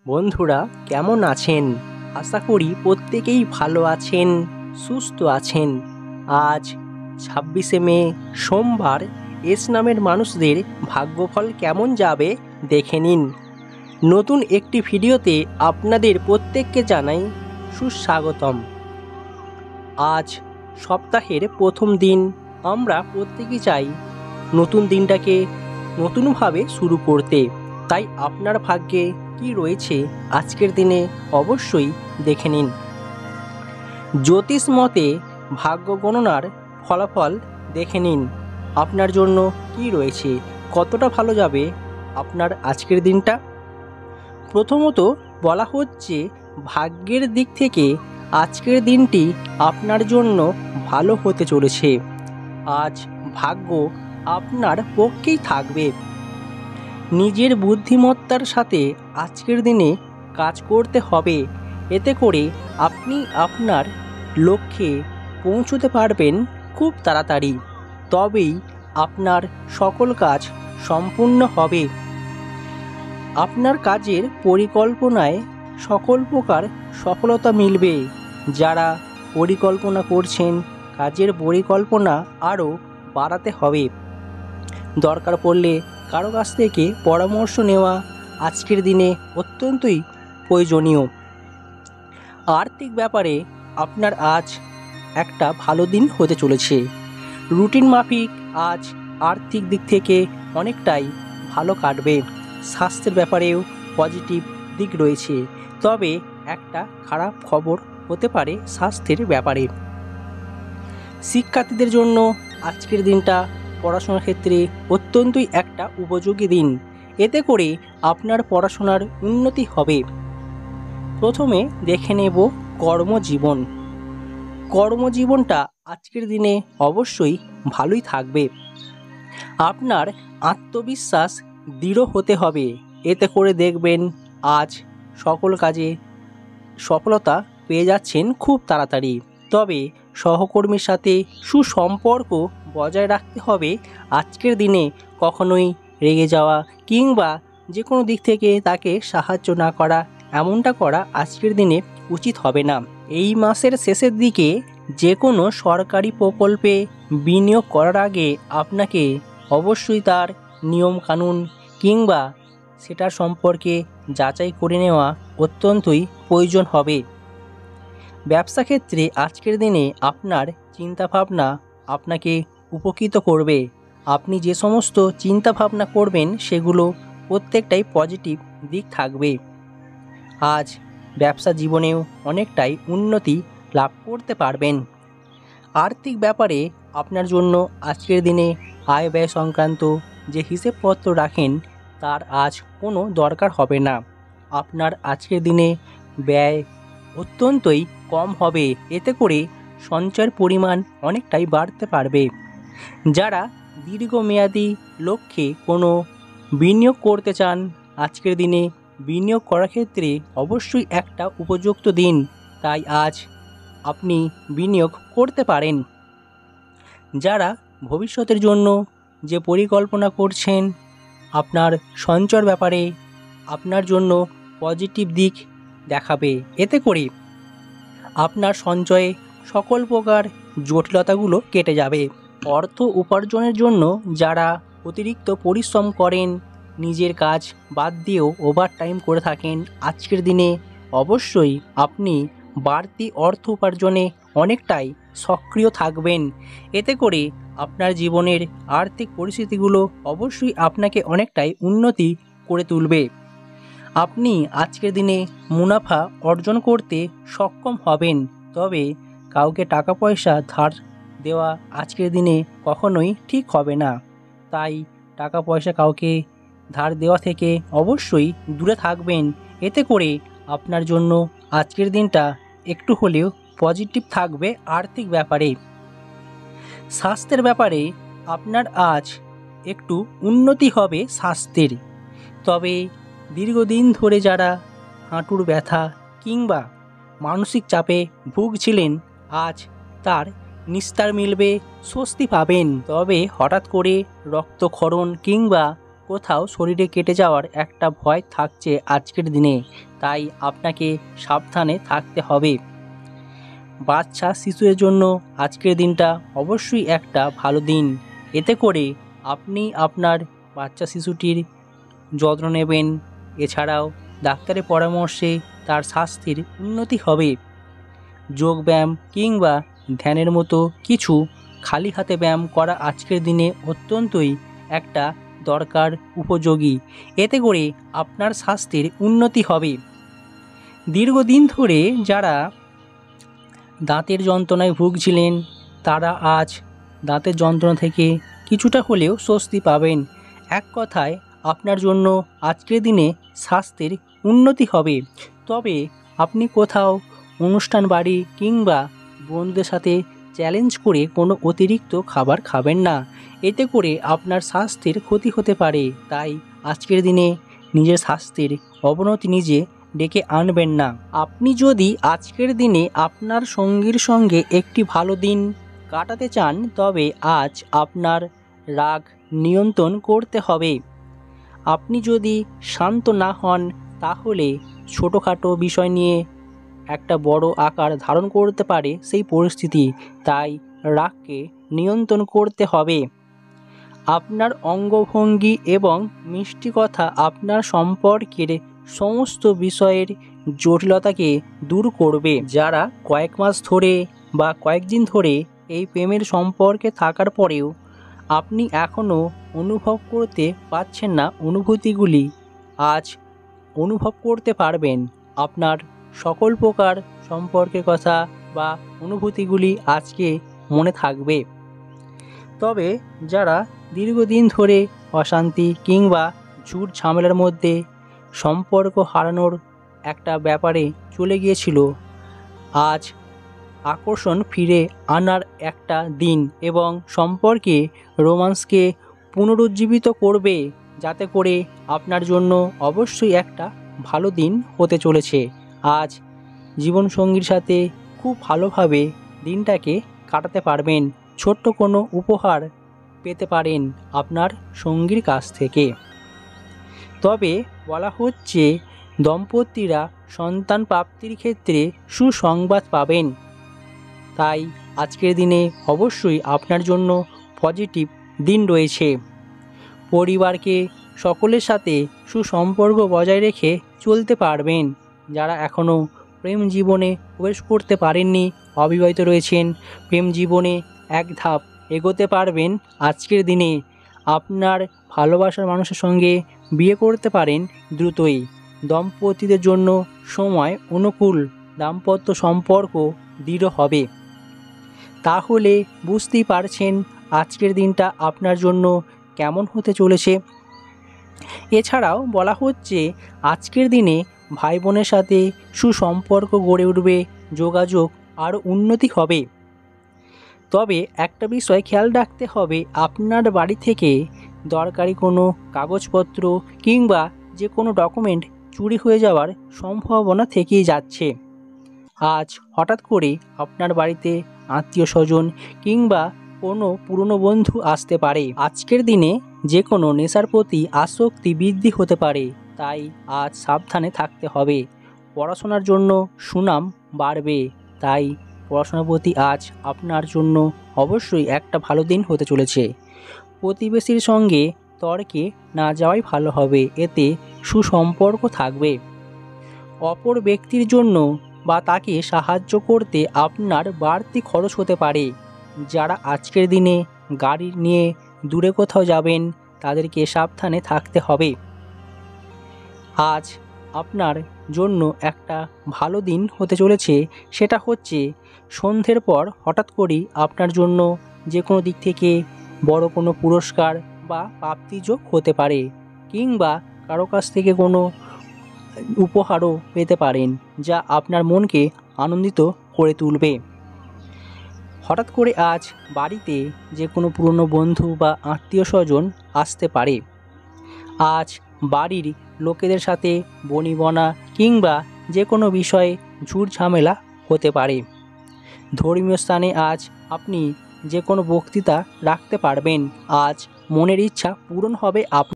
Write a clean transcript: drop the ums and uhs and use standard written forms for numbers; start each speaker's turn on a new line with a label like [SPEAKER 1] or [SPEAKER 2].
[SPEAKER 1] বন্ধুরা কেমন আছেন? আশা করি প্রত্যেকেই ভালো আছেন, সুস্থ আছেন। আজ 26শে মে সোমবার। এস নামের মানুষদের ভাগ্যফল কেমন যাবে দেখে নিন। নতুন একটি ভিডিওতে আপনাদের প্রত্যেককে জানাই সুস্বাগতম। আজ সপ্তাহের প্রথম দিন। আমরা প্রত্যেকেই চাই নতুন দিনটাকে নতুনভাবে শুরু করতে। তাই আপনার ভাগ্যে কি রয়েছে আজকের দিনে অবশ্যই দেখে নিন। জ্যোতিষ মতে ভাগ্য গণনার ফলাফল দেখে নিন। আপনার জন্য কি রয়েছে, কতটা ভালো যাবে আপনার আজকের দিনটা। প্রথমত বলা হচ্ছে, ভাগ্যের দিক থেকে আজকের দিনটি আপনার জন্য ভালো হতে চলেছে। আজ ভাগ্য আপনার পক্ষেই থাকবে। নিজের বুদ্ধিমত্তার সাথে আজকের দিনে কাজ করতে হবে। এতে করে আপনি আপনার লক্ষ্যে পৌঁছতে পারবেন খুব তাড়াতাড়ি। তবেই আপনার সকল কাজ সম্পূর্ণ হবে। আপনার কাজের পরিকল্পনায় সকল প্রকার সফলতা মিলবে। যারা পরিকল্পনা করছেন, কাজের পরিকল্পনা আরও বাড়াতে হবে। দরকার পড়লে কারো কাছ থেকে পরামর্শ নেওয়া আজকের দিনে অত্যন্তই প্রয়োজনীয়। আর্থিক ব্যাপারে আপনার আজ একটা ভালো দিন হতে চলেছে। রুটিন মাফিক আজ আর্থিক দিক থেকে অনেকটাই ভালো কাটবে। স্বাস্থ্যের ব্যাপারেও পজিটিভ দিক রয়েছে, তবে একটা খারাপ খবর হতে পারে স্বাস্থ্যের ব্যাপারে। শিক্ষার্থীদের জন্য আজকের দিনটা পড়াশোনার ক্ষেত্রে অত্যন্তই একটা উপযোগী দিন। এতে করে আপনার পড়াশোনার উন্নতি হবে। প্রথমে দেখে নেব কর্মজীবন। কর্মজীবনটা আজকের দিনে অবশ্যই ভালোই থাকবে। আপনার আত্মবিশ্বাস দৃঢ় হতে হবে। এতে করে দেখবেন আজ সকল কাজে সফলতা পেয়ে যাচ্ছেন খুব তাড়াতাড়ি। তবে সহকর্মীর সাথে সুসম্পর্ক বজায় রাখতে হবে। আজকের দিনে কখনোই রেগে যাওয়া কিংবা যে কোনো দিক থেকে তাকে সাহায্য না করা, এমনটা করা আজকের দিনে উচিত হবে না। এই মাসের শেষের দিকে যে কোনো সরকারি প্রকল্পে বিনিয়োগ করার আগে আপনাকে অবশ্যই তার নিয়মকানুন কিংবা সেটার সম্পর্কে যাচাই করে নেওয়া অত্যন্তই প্রয়োজন হবে। ব্যবসা ক্ষেত্রে আজকের দিনে আপনার চিন্তাভাবনা আপনাকে উপকৃত করবে। আপনি যে সমস্ত চিন্তাভাবনা করবেন সেগুলো প্রত্যেকটাই পজিটিভ দিক থাকবে। আজ ব্যবসা জীবনেও অনেকটাই উন্নতি লাভ করতে পারবেন। আর্থিক ব্যাপারে আপনার জন্য আজকের দিনে আয় ব্যয় সংক্রান্ত যে হিসেবপত্র রাখেন তার আজ কোনো দরকার হবে না। আপনার আজকের দিনে ব্যয় অত্যন্তই কম হবে। এতে করে সঞ্চয়ের পরিমাণ অনেকটাই বাড়তে পারবে। যারা দীর্ঘমেয়াদী লক্ষ্যে কোনো বিনিয়োগ করতে চান, আজকের দিনে বিনিয়োগ করার ক্ষেত্রে অবশ্যই একটা উপযুক্ত দিন। তাই আজ আপনি বিনিয়োগ করতে পারেন। যারা ভবিষ্যতের জন্য যে পরিকল্পনা করছেন, আপনার সঞ্চয়ের ব্যাপারে আপনার জন্য পজিটিভ দিক দেখাবে। এতে করে আপনার সঞ্চয়ে সকল প্রকার জটিলতাগুলো কেটে যাবে। অর্থ উপার্জনের জন্য যারা অতিরিক্ত পরিশ্রম করেন, নিজের কাজ বাদ দিয়েও ওভারটাইম করে থাকেন, আজকের দিনে অবশ্যই আপনি বাড়তি অর্থ উপার্জনে অনেকটাই সক্রিয় থাকবেন। এতে করে আপনার জীবনের আর্থিক পরিস্থিতিগুলো অবশ্যই আপনাকে অনেকটাই উন্নতি করে তুলবে। আপনি আজকের দিনে মুনাফা অর্জন করতে সক্ষম হবেন। তবে কাউকে টাকা পয়সা ধার দেওয়া আজকের দিনে কখনোই ঠিক হবে না। তাই টাকা পয়সা কাউকে ধার দেওয়া থেকে অবশ্যই দূরে থাকবেন। এতে করে আপনার জন্য আজকের দিনটা একটু হলেও পজিটিভ থাকবে আর্থিক ব্যাপারে। স্বাস্থ্যের ব্যাপারে আপনার আজ একটু উন্নতি হবে স্বাস্থ্যের। তবে দীর্ঘদিন ধরে যারা হাঁটুর ব্যথা কিংবা মানসিক চাপে ভুগছিলেন, আজ তার নিস্তার মিলবে, স্বস্তি পাবেন। তবে হঠাৎ করে রক্তক্ষরণ কিংবা কোথাও শরীরে কেটে যাওয়ার একটা ভয় থাকছে আজকের দিনে, তাই আপনাকে সাবধানে থাকতে হবে। বাচ্চা শিশুর জন্য আজকের দিনটা অবশ্যই একটা ভালো দিন। এতে করে আপনি আপনার বাচ্চা শিশুটির যত্ন নেবেন। এছাড়াও ডাক্তারের পরামর্শে তার স্বাস্থ্যের উন্নতি হবে। যোগব্যায়াম কিংবা ধ্যানের মতো কিছু খালি হাতে ব্যায়াম করা আজকের দিনে অত্যন্তই একটা দরকার, উপযোগী। এতে করে আপনার স্বাস্থ্যের উন্নতি হবে। দীর্ঘদিন ধরে যারা দাঁতের যন্ত্রণায় ভুগছিলেন, তারা আজ দাঁতের যন্ত্রণা থেকে কিছুটা হলেও স্বস্তি পাবেন। এক কথায় আপনার জন্য আজকের দিনে স্বাস্থ্যের উন্নতি হবে। তবে আপনি কোথাও অনুষ্ঠান বাড়ি কিংবা বন্ধুদের সাথে চ্যালেঞ্জ করে কোনো অতিরিক্ত খাবার খাবেন না। এতে করে আপনার স্বাস্থ্যের ক্ষতি হতে পারে। তাই আজকের দিনে নিজের স্বাস্থ্যের অবনতি নিজে ডেকে আনবেন না। আপনি যদি আজকের দিনে আপনার সঙ্গীর সঙ্গে একটি ভালো দিন কাটাতে চান, তবে আজ আপনার রাগ নিয়ন্ত্রণ করতে হবে। আপনি যদি শান্ত না হন, তাহলে ছোটোখাটো বিষয় নিয়ে একটা বড় আকার ধারণ করতে পারে সেই পরিস্থিতি। তাই রাগকে নিয়ন্ত্রণ করতে হবে। আপনার অঙ্গভঙ্গি এবং মিষ্টি কথা আপনার সম্পর্কের সমস্ত বিষয়ের জটিলতাকে দূর করবে। যারা কয়েক মাস ধরে বা কয়েকদিন ধরে এই প্রেমের সম্পর্কে থাকার পরেও আপনি এখনও অনুভব করতে পারছেন না অনুভূতিগুলি, আজ অনুভব করতে পারবেন। আপনার সকল প্রকার সম্পর্কের কথা বা অনুভূতিগুলি আজকে মনে থাকবে। তবে যারা দীর্ঘদিন ধরে অশান্তি কিংবা ঝুট ঝামেলার মধ্যে সম্পর্ক হারানোর একটা ব্যাপারে চলে গিয়েছিল, আজ আকর্ষণ ফিরে আনার একটা দিন এবং সম্পর্কে রোমান্সকে পুনরুজ্জীবিত করবে, যাতে করে আপনার জন্য অবশ্যই একটা ভালো দিন হতে চলেছে। আজ জীবনসঙ্গীর সাথে খুব ভালোভাবে দিনটাকে কাটাতে পারবেন। ছোট্ট কোনো উপহার পেতে পারেন আপনার সঙ্গীর কাছ থেকে। তবে বলা হচ্ছে দম্পতিরা সন্তান প্রাপ্তির ক্ষেত্রে সুসংবাদ পাবেন। তাই আজকের দিনে অবশ্যই আপনার জন্য পজিটিভ দিন রয়েছে। পরিবারকে সকলের সাথে সুসম্পর্ক বজায় রেখে চলতে পারবেন। যারা এখনও প্রেম জীবনে প্রবেশ করতে পারেননি, অবিবাহিত রয়েছেন, প্রেম জীবনে এক ধাপ এগোতে পারবেন আজকের দিনে। আপনার ভালোবাসার মানুষের সঙ্গে বিয়ে করতে পারেন দ্রুতই। দম্পতিদের জন্য সময় অনুকূল, দাম্পত্য সম্পর্ক দৃঢ় হবে। তাহলে বুঝতেই পারছেন আজকের দিনটা আপনার জন্য কেমন হতে চলেছে। এছাড়াও বলা হচ্ছে আজকের দিনে ভাই বোনের সাথে সুসম্পর্ক গড়ে উঠবে, যোগাযোগ আরও উন্নতি হবে। তবে একটা বিষয় খেয়াল রাখতে হবে, আপনার বাড়ি থেকে দরকারি কোনো কাগজপত্র কিংবা যে কোনো ডকুমেন্ট চুরি হয়ে যাওয়ার সম্ভাবনা থেকেই যাচ্ছে। আজ হঠাৎ করে আপনার বাড়িতে আত্মীয় স্বজন কিংবা কোনো পুরনো বন্ধু আসতে পারে। আজকের দিনে যে কোনো নেশার প্রতি আসক্তি বৃদ্ধি হতে পারে, তাই আজ সাবধানে থাকতে হবে। পড়াশোনার জন্য সুনাম বাড়বে, তাই পড়াশোনার প্রতি আজ আপনার জন্য অবশ্যই একটা ভালো দিন হতে চলেছে। প্রতিবেশীর সঙ্গে তর্কে না যাওয়াই ভালো হবে, এতে সুসম্পর্ক থাকবে। অপর ব্যক্তির জন্য বা তাকে সাহায্য করতে আপনার বাড়তি খরচ হতে পারে। যারা আজকের দিনে গাড়ি নিয়ে দূরে কোথাও যাবেন, তাদেরকে সাবধানে থাকতে হবে। আজ আপনার জন্য একটা ভালো দিন হতে চলেছে, সেটা হচ্ছে সন্ধ্যের পর হঠাৎ করেই আপনার জন্য যে কোনো দিক থেকে বড় কোনো পুরস্কার বা প্রাপ্তিযোগ হতে পারে, কিংবা কারো কাছ থেকে কোনো উপহারও পেতে পারেন, যা আপনার মনকে আনন্দিত করে তুলবে। হঠাৎ করে আজ বাড়িতে যে কোনো পুরনো বন্ধু বা আত্মীয় স্বজন আসতে পারে। আজ বাড়ির লোকেদের সাথে বনিবনা কিংবা যে কোনো বিষয়ে ঝুট ঝামেলা হতে পারে। ধর্মীয় স্থানে আজ আপনি যে কোনো বক্তৃতা রাখতে পারবেন। আজ মনের ইচ্ছা পূরণ হবে আপনার।